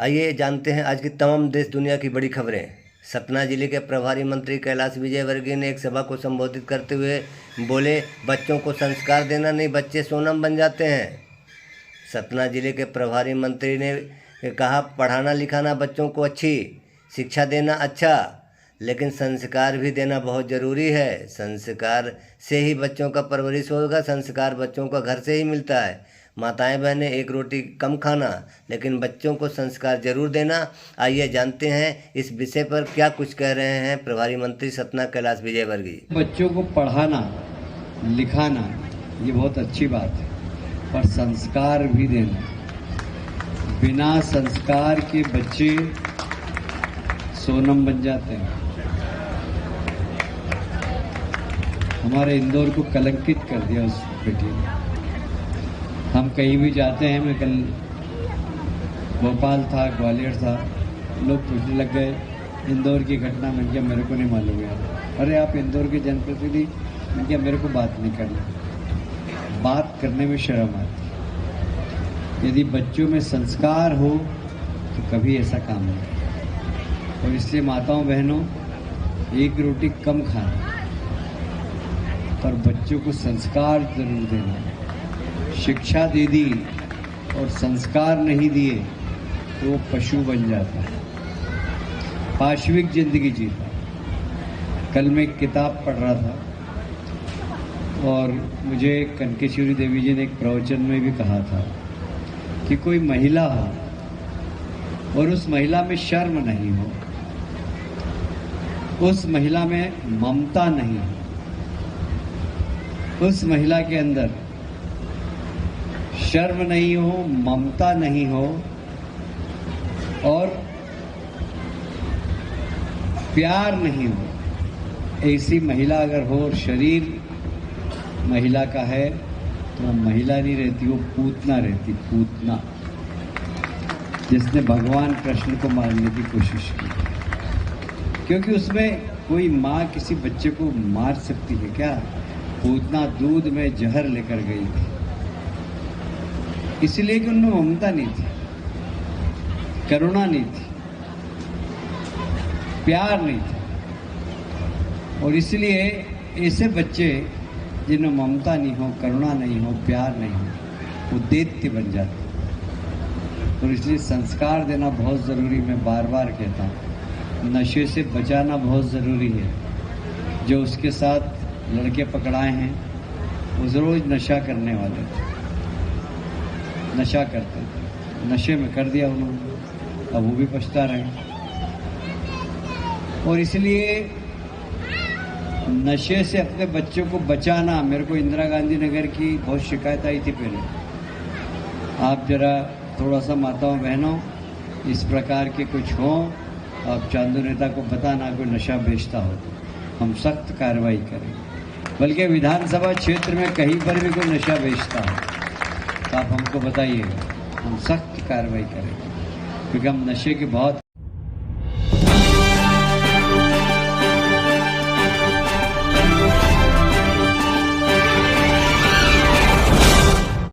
आइए जानते हैं आज की तमाम देश दुनिया की बड़ी खबरें। सतना जिले के प्रभारी मंत्री कैलाश विजयवर्गीय ने एक सभा को संबोधित करते हुए बोले, बच्चों को संस्कार देना नहीं, बच्चे सोनम बन जाते हैं। सतना जिले के प्रभारी मंत्री ने कहा, पढ़ाना लिखाना बच्चों को अच्छी शिक्षा देना अच्छा, लेकिन संस्कार भी देना बहुत ज़रूरी है। संस्कार से ही बच्चों का परवरिश होगा। संस्कार बच्चों का घर से ही मिलता है। माताएं बहनें एक रोटी कम खाना, लेकिन बच्चों को संस्कार जरूर देना। आइए जानते हैं इस विषय पर क्या कुछ कह रहे हैं प्रभारी मंत्री सतना कैलाश विजयवर्गीय। बच्चों को पढ़ाना लिखाना ये बहुत अच्छी बात है, पर संस्कार भी देना। बिना संस्कार के बच्चे सोनम बन जाते हैं। हमारे इंदौर को कलंकित कर दिया उस बेटी ने। हम कहीं भी जाते हैं, मैं कल भोपाल था, ग्वालियर था, लोग पूछने लग गए इंदौर की घटना। मैंने कहा मेरे को नहीं मालूम यार। अरे आप इंदौर के जनप्रतिनिधि? मैंने कहा मेरे को बात नहीं करना। बात करने में शर्म आती। यदि बच्चों में संस्कार हो तो कभी ऐसा काम नहीं। और इसलिए माताओं बहनों, एक रोटी कम खाना, पर बच्चों को संस्कार जरूर देना। शिक्षा दे दी और संस्कार नहीं दिए तो वो पशु बन जाता है, पाशविक जिंदगी जीता। कल मैं एक किताब पढ़ रहा था और मुझे कनकेश्वरी देवी जी ने एक प्रवचन में भी कहा था कि कोई महिला हो और उस महिला में शर्म नहीं हो, उस महिला में ममता नहीं हो, उस महिला के अंदर शर्म नहीं हो, ममता नहीं हो और प्यार नहीं हो, ऐसी महिला अगर हो और शरीर महिला का है तो वो महिला नहीं रहती, वो पूतना रहती। पूतना जिसने भगवान कृष्ण को मारने की कोशिश की, क्योंकि उसमें कोई माँ किसी बच्चे को मार सकती है क्या? पूतना दूध में जहर लेकर गई थी, इसलिए कि उनमें ममता नहीं थी, करुणा नहीं थी, प्यार नहीं था। और इसलिए ऐसे बच्चे जिनमें ममता नहीं हो, करुणा नहीं हो, प्यार नहीं हो, वो दैत्य बन जाते। और इसलिए संस्कार देना बहुत ज़रूरी। मैं बार बार कहता हूँ, नशे से बचाना बहुत ज़रूरी है। जो उसके साथ लड़के पकड़ाए हैं वो रोज नशा करने वाले थे, नशा करते थे, नशे में कर दिया उन्होंने, अब वो भी पछता रहे। और इसलिए नशे से अपने बच्चों को बचाना। मेरे को इंदिरा गांधी नगर की बहुत शिकायत आई थी पहले। आप जरा थोड़ा सा माताओं बहनों इस प्रकार के कुछ हो, आप चांदू नेता को बताना कोई नशा बेचता हो तो हम सख्त कार्रवाई करेंगे। बल्कि विधानसभा क्षेत्र में कहीं पर भी कोई नशा बेचता हो तो आप हमको बताइएगा, हम सख्त कार्रवाई करेंगे, क्योंकि हम नशे के बहुत